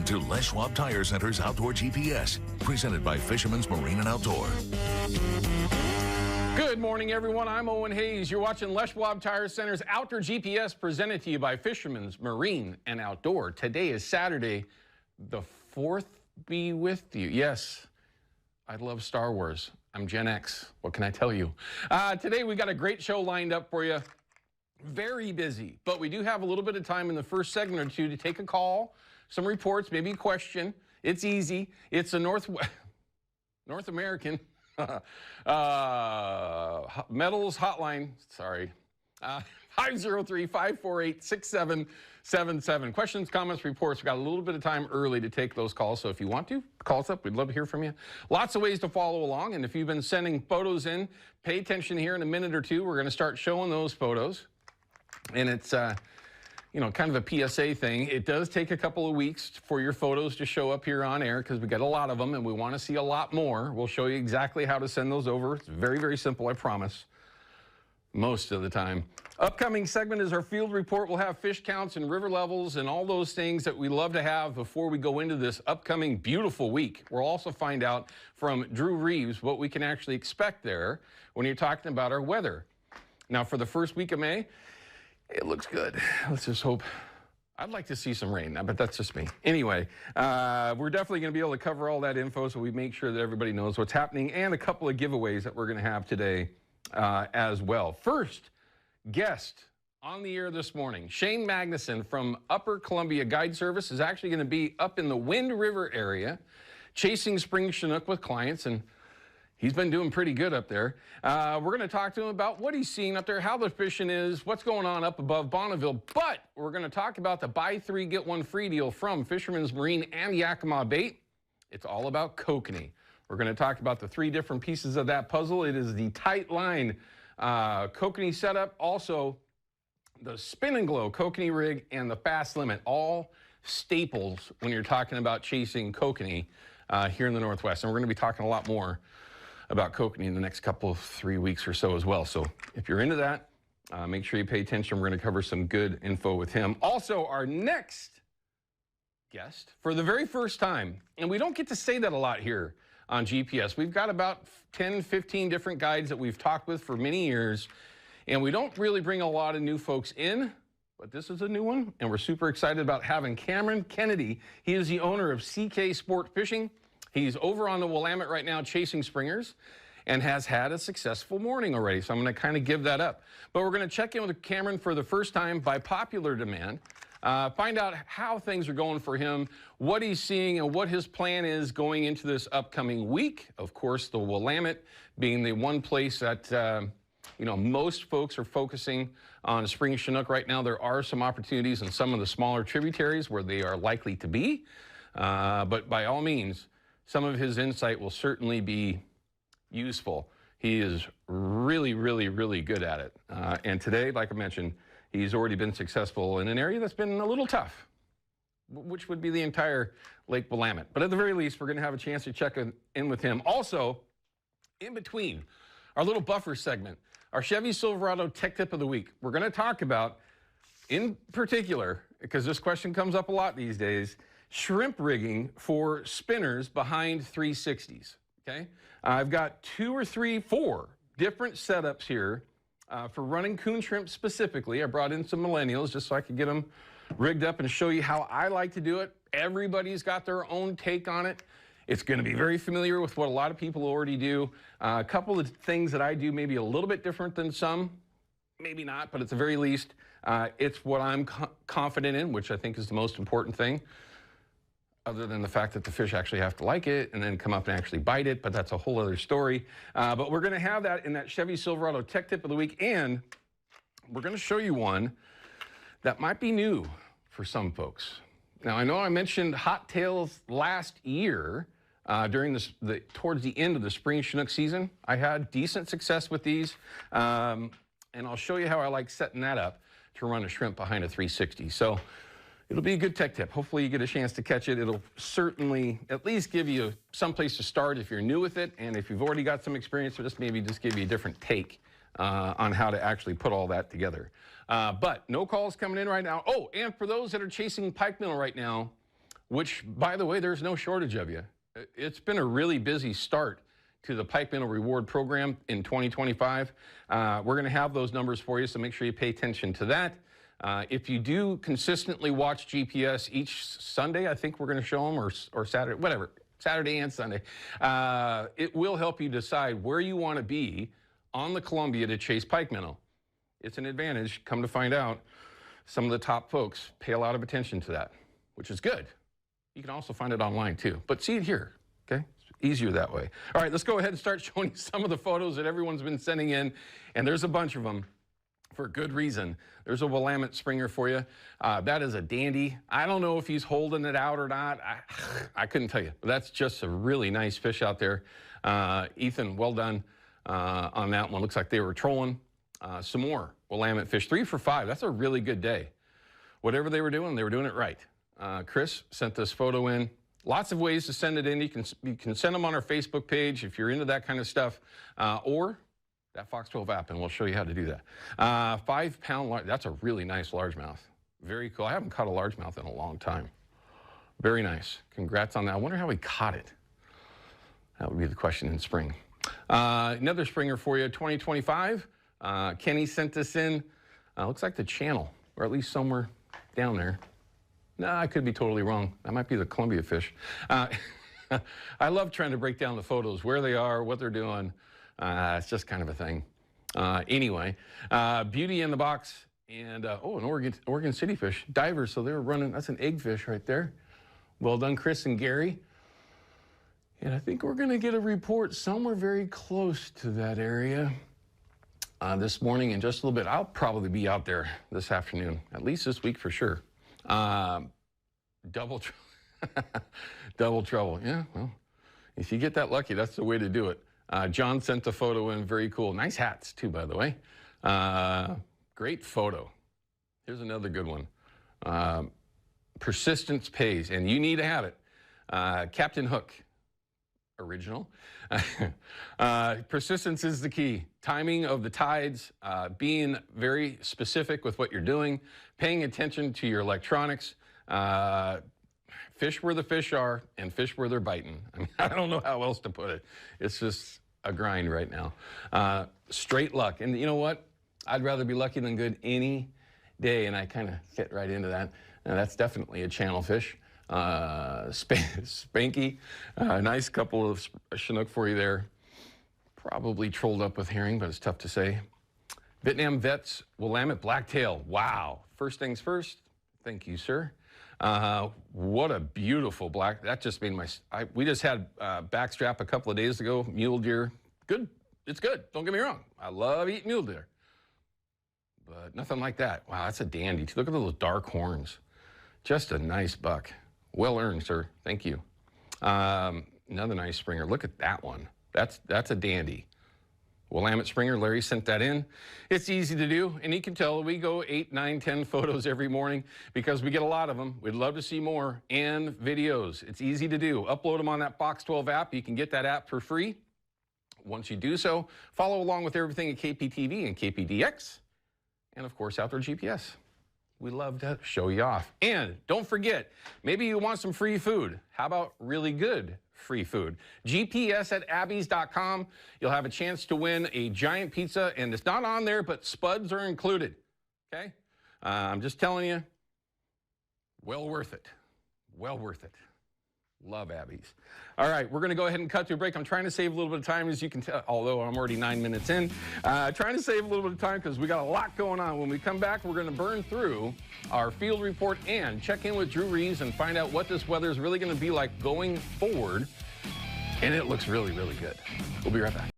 to Les Schwab Tire Center's Outdoor GPS, presented by Fisherman's Marine and Outdoor. Good morning, everyone. I'm Owen Hayes. You're watching Les Schwab Tire Center's Outdoor GPS, presented to you by Fisherman's Marine and Outdoor. Today is Saturday, the 4th. Be with you. Yes, I love Star Wars. I'm Gen X. What can I tell you? Today we got a great show lined up for you. Very busy, but we do have a little bit of time in the first segment or two to take a call, some reports, maybe a question. It's easy. It's a North American metals hotline. Sorry. 503-548-6777. Questions, comments, reports. We've got a little bit of time early to take those calls, so if you want to, call us up. We'd love to hear from you. Lots of ways to follow along, and if you've been sending photos in, pay attention here in a minute or two. We're going to start showing those photos, and it's kind of a PSA thing. It does take a couple of weeks for your photos to show up here on air because we got a lot of them, and we want to see a lot more. We'll show you exactly how to send those over. It's very, very simple, I promise. Most of the time. Upcoming segment is our field report. We'll have fish counts and river levels and all those things that we love to have before we go into this upcoming beautiful week. We'll also find out from Drew Reeves what we can actually expect there when you're talking about our weather. Now, for the first week of May, it looks good. Let's just hope. I'd like to see some rain, but that's just me. Anyway, we're definitely going to be able to cover all that info so we make sure that everybody knows what's happening, and a couple of giveaways that we're going to have today as well. First guest on the air this morning, Shane Magnuson from Upper Columbia Guide Service, is actually going to be up in the Wind River area chasing spring Chinook with clients, and he's been doing pretty good up there. We're going to talk to him about what he's seeing up there, how the fishing is, what's going on up above Bonneville, but we're going to talk about the buy three, get one free deal from Fisherman's Marine and Yakima Bait. It's all about kokanee. We're going to talk about the three different pieces of that puzzle. It is the tight line kokanee setup, also the spin and glow kokanee rig, and the fast limit, all staples when you're talking about chasing kokanee here in the Northwest. And we're going to be talking a lot more about kokanee in the next couple of 3 weeks or so as well. So if you're into that, make sure you pay attention. We're going to cover some good info with him. Also, our next guest, for the very first time, and we don't get to say that a lot here on GPS. We've got about 10, 15 different guides that we've talked with for many years, and we don't really bring a lot of new folks in, but this is a new one, and we're super excited about having Cameron Kennedy. He is the owner of CK Sport Fishing. He's over on the Willamette right now chasing springers and has had a successful morning already, so I'm going to kind of give that up. But we're going to check in with Cameron for the first time by popular demand. Find out how things are going for him, what he's seeing, and what his plan is going into this upcoming week. Of course, the Willamette being the one place that, most folks are focusing on spring Chinook right now. There are some opportunities in some of the smaller tributaries where they are likely to be. But by all means, some of his insight will certainly be useful. He is really, really, really good at it. And today, like I mentioned, he's already been successful in an area that's been a little tough, which would be the entire Lake Willamette. But at the very least, we're going to have a chance to check in with him. Also, in between our little buffer segment, our Chevy Silverado Tech Tip of the Week, we're going to talk about, in particular, because this question comes up a lot these days, shrimp rigging for spinners behind 360s, okay? I've got 2 or 3, 4 different setups here for running coon shrimp specifically. I brought in some millennials just so I could get them rigged up and show you how I like to do it. Everybody's got their own take on it. It's going to be very familiar with what a lot of people already do. A couple of things that I do maybe a little bit different than some, maybe not, but at the very least, it's what I'm confident in, which I think is the most important thing, other than the fact that the fish actually have to like it and then come up and actually bite it, but that's a whole other story. But we're going to have that in that Chevy Silverado Tech Tip of the Week, and we're going to show you one that might be new for some folks. Now, I know I mentioned hot tails last year during towards the end of the spring Chinook season. I had decent success with these, and I'll show you how I like setting that up to run a shrimp behind a 360. So it'll be a good tech tip. Hopefully you get a chance to catch it. It'll certainly at least give you some place to start if you're new with it, and if you've already got some experience with this, maybe just give you a different take on how to actually put all that together. But no calls coming in right now. Oh, and for those that are chasing pike minnow right now, which, by the way, there's no shortage of you. It's been a really busy start to the Pike Mineral Reward Program in 2025. We're going to have those numbers for you, so make sure you pay attention to that. If you do consistently watch GPS each Sunday, I think we're going to show them, or Saturday, whatever, Saturday and Sunday, it will help you decide where you want to be on the Columbia to chase pike minnow. It's an advantage. Come to find out, some of the top folks pay a lot of attention to that, which is good. You can also find it online too, but see it here, okay? It's easier that way. All right, let's go ahead and start showing you some of the photos that everyone's been sending in, and there's a bunch of them for good reason. There's a Willamette Springer for you. That is a dandy. I don't know if he's holding it out or not. I couldn't tell you. But that's just a really nice fish out there. Ethan, well done on that one. Looks like they were trolling. Some more Willamette fish, 3 for 5. That's a really good day. Whatever they were doing it right. Chris sent this photo in. Lots of ways to send it in. You can send them on our Facebook page if you're into that kind of stuff, or that Fox 12 app, and we'll show you how to do that. 5-pound large, that's a really nice largemouth. Very cool. I haven't caught a largemouth in a long time. Very nice. Congrats on that. I wonder how he caught it. That would be the question in spring. Another Springer for you, 2025. Kenny sent this in. Looks like the channel, or at least somewhere down there. No, I could be totally wrong. That might be the Columbia fish. I love trying to break down the photos, where they are, what they're doing. It's just kind of a thing. Anyway, beauty in the box, and an Oregon City fish. Divers, so they were running, that's an egg fish right there. Well done, Chris and Gary. And I think we're gonna get a report somewhere very close to that area this morning in just a little bit. I'll probably be out there this afternoon, at least this week for sure. Double trouble. Yeah, well, if you get that lucky, that's the way to do it. John sent the photo in. Very cool. Nice hats, too, by the way. Great photo. Here's another good one. Persistence pays, and you need to have it. Captain Hook, original. Persistence is the key. Timing of the tides, being very specific with what you're doing, paying attention to your electronics, fish where the fish are, and fish where they're biting. I mean, I don't know how else to put it. It's just a grind right now. Straight luck. And you know what? I'd rather be lucky than good any day, and I kind of fit right into that. Now, that's definitely a channel fish. Spanky. Nice couple of Chinook for you there. Probably trolled up with herring, but it's tough to say. Vietnam Vets Willamette Blacktail. Wow. First things first. Thank you, sir. What a beautiful black. That just made my. We just had backstrap a couple of days ago. Mule deer. Good. It's good. Don't get me wrong. I love eating mule deer. But nothing like that. Wow, that's a dandy. Look at those dark horns. Just a nice buck. Well earned, sir. Thank you. Another nice Springer. Look at that one. That's a dandy. Willamette Springer, Larry sent that in. It's easy to do, and you can tell we go 8, 9, 10 photos every morning because we get a lot of them. We'd love to see more, and videos. It's easy to do. Upload them on that Fox 12 app. You can get that app for free. Once you do so, follow along with everything at KPTV and KPDX, and of course, Outdoor GPS. We love to show you off. And don't forget, maybe you want some free food. How about really good free food? GPS@abbeys.com. You'll have a chance to win a giant pizza, and it's not on there, but spuds are included. Okay? I'm just telling you, well worth it. Well worth it. Love Abbeys. All right, we're going to go ahead and cut to a break. I'm trying to save a little bit of time, as you can tell, although I'm already 9 minutes in. Trying to save a little bit of time because we got a lot going on. When we come back, we're going to burn through our field report and check in with Drew Reeves and find out what this weather is really going to be like going forward. And it looks really, really good. We'll be right back.